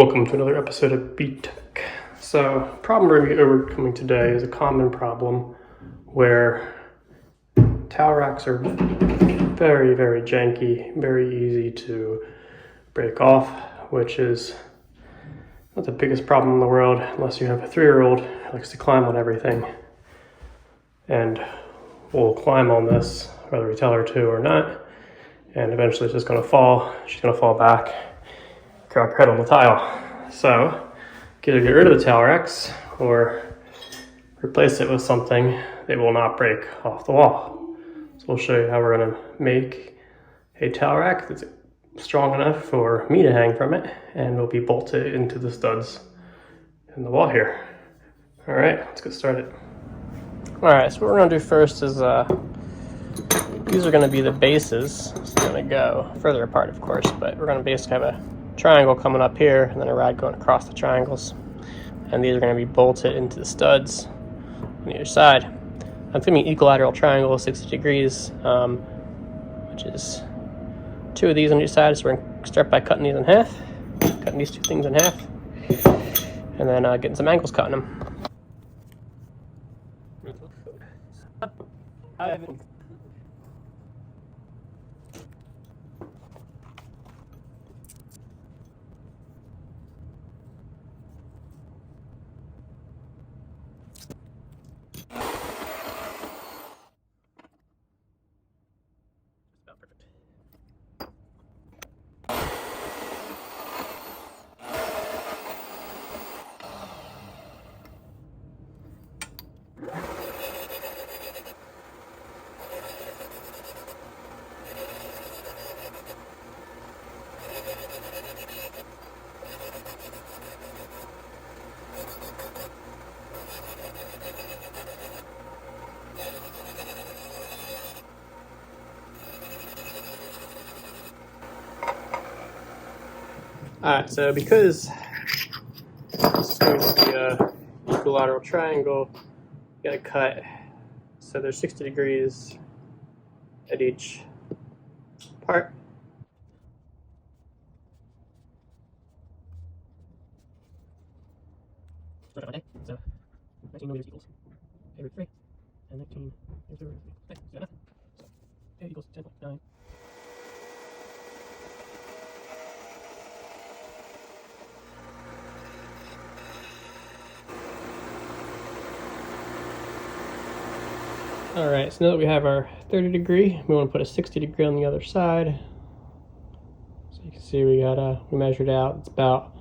Welcome to another episode of BTech. So, problem we're going to be overcoming today is a common problem where towel racks are very, very janky, very easy to break off, which is not the biggest problem in the world unless you have a 3-year-old who likes to climb on everything and will climb on this whether we tell her to or not, and eventually it's just going to fall. She's going to fall back, crack her head on the tile. So either get rid of the towel racks or replace it with something that will not break off the wall. So we'll show you how we're going to make a towel rack that's strong enough for me to hang from it, and will be bolted into the studs in the wall here. All right, let's get started. All right, so what we're going to do first is these are going to be the bases. It's going to go further apart, of course, but we're going to basically have a triangle coming up here and then a rod going across the triangles, and these are going to be bolted into the studs on either side. It's going to be an equilateral triangle, 60 degrees, which is 2 of these on each side. So we're going to start by cutting these in half, cutting these 2 things in half, and then getting some angles cutting them. Alright, so because this is going to be a equilateral triangle, you gotta cut, so there's 60 degrees at each part. So 19 millimeters equals A root 3, and 19 is the root 3. Okay, so enough. So A equals 10.9. Alright, so now that we have our 30 degree, we want to put a 60 degree on the other side. So you can see we measured out, it's about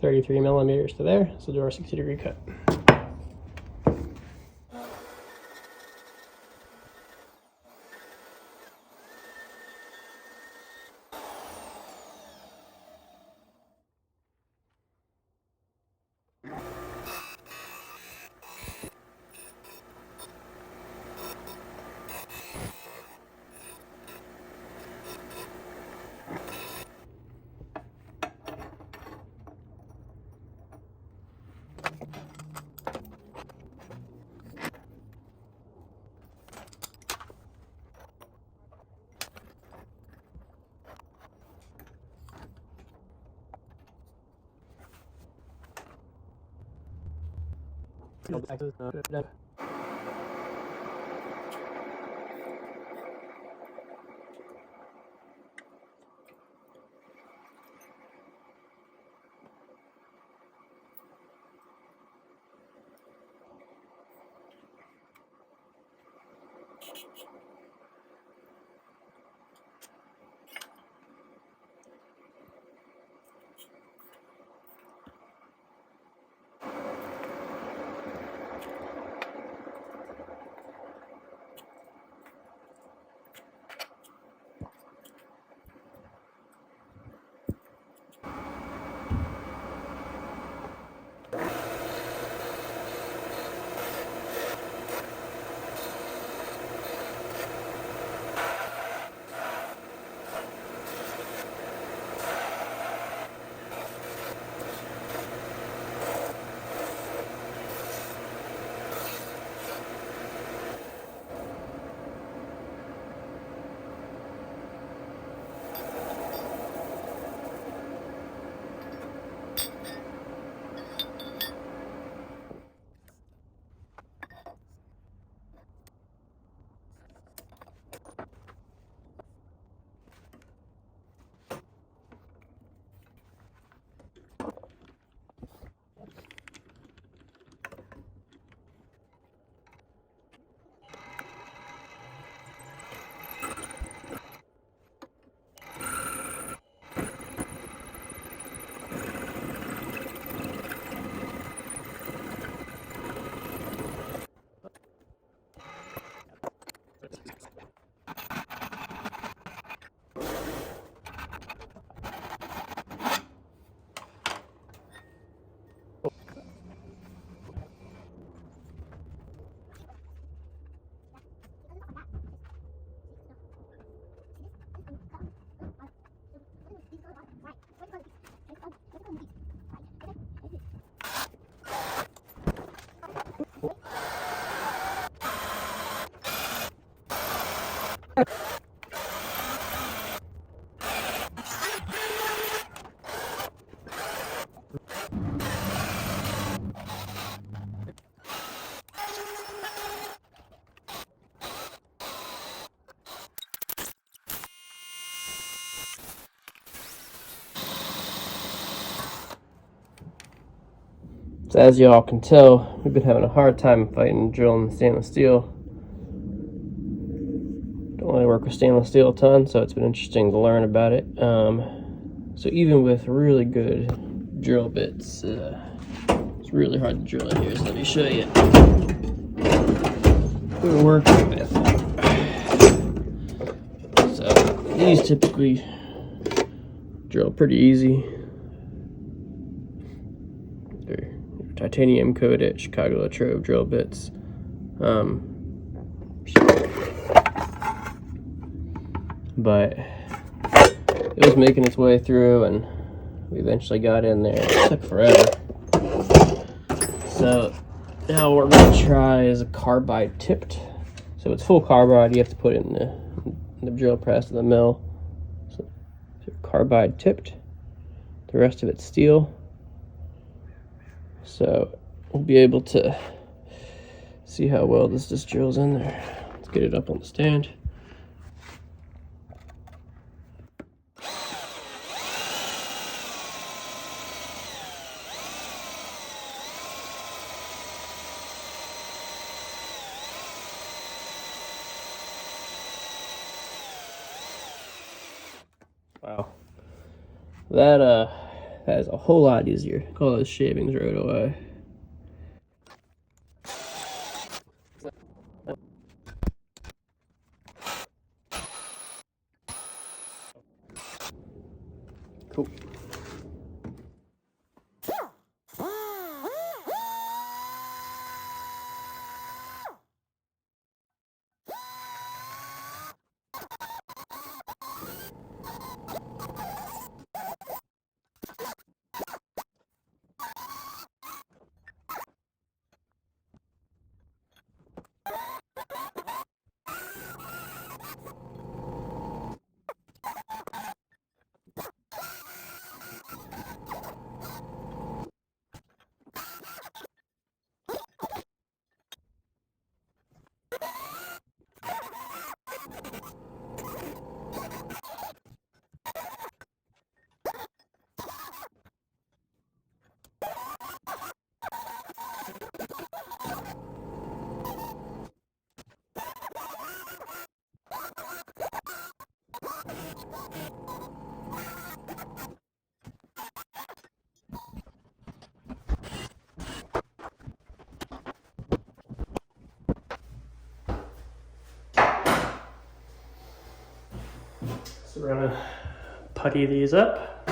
33 millimeters to there, so do our 60 degree cut. So as y'all can tell, we've been having a hard time fighting drilling stainless steel. Don't really work with stainless steel a ton, so it's been interesting to learn about it. So even with really good drill bits, it's really hard to drill in here, so let me show you what we're working with. So these typically drill pretty easy. They're titanium coated Chicago Latrobe drill bits. But it was making its way through, and we eventually got in there. It took forever. So now what we're going to try is a carbide tipped. So it's full carbide. You have to put it in the drill press in the mill. So carbide tipped. The rest of it's steel. So we'll be able to see how well this just drills in there. Let's get it up on the stand. Wow, that is a whole lot easier. All those shavings right away. Cool. So we're gonna putty these up.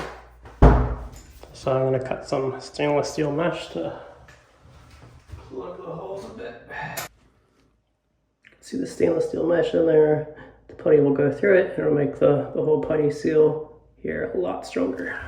So I'm gonna cut some stainless steel mesh to plug the holes a bit. See the stainless steel mesh in there. The putty will go through it and it'll make the whole putty seal here a lot stronger.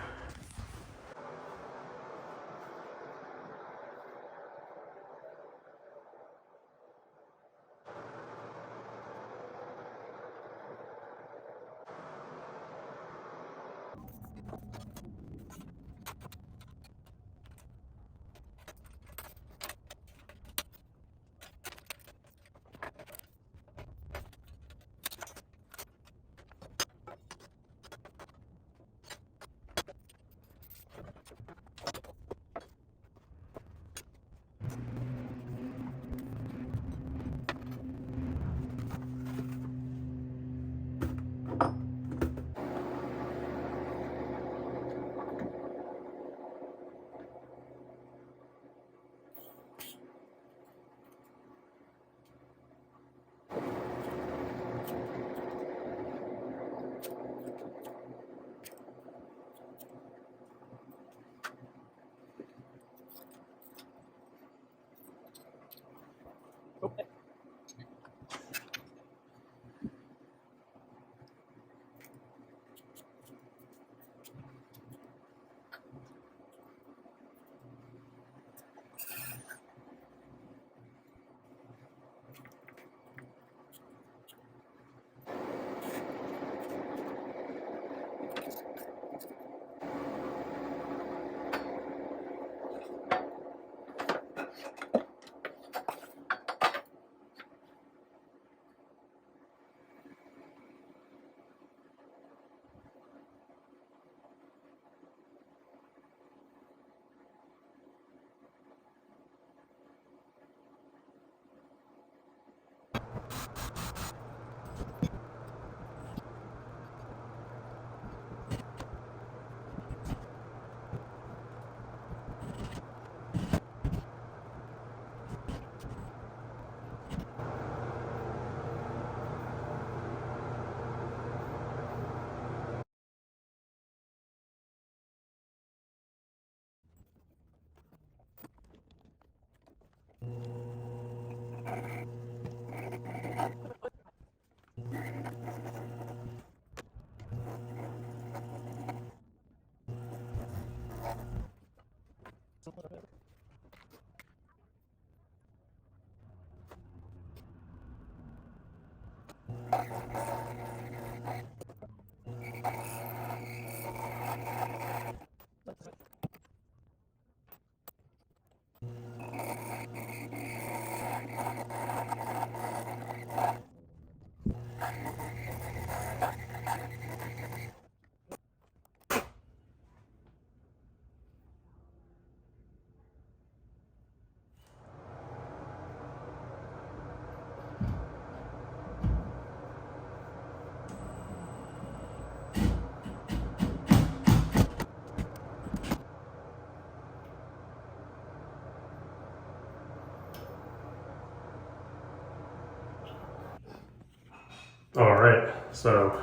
All right, so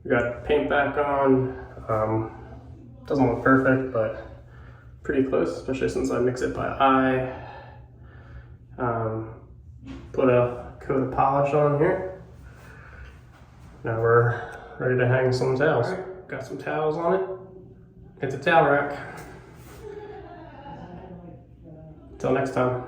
we got paint back on. Doesn't look perfect, but pretty close, especially since I mix it by eye. Put a coat of polish on here. Now we're ready to hang some towels. Got some towels on it. It's a towel rack. Until next time.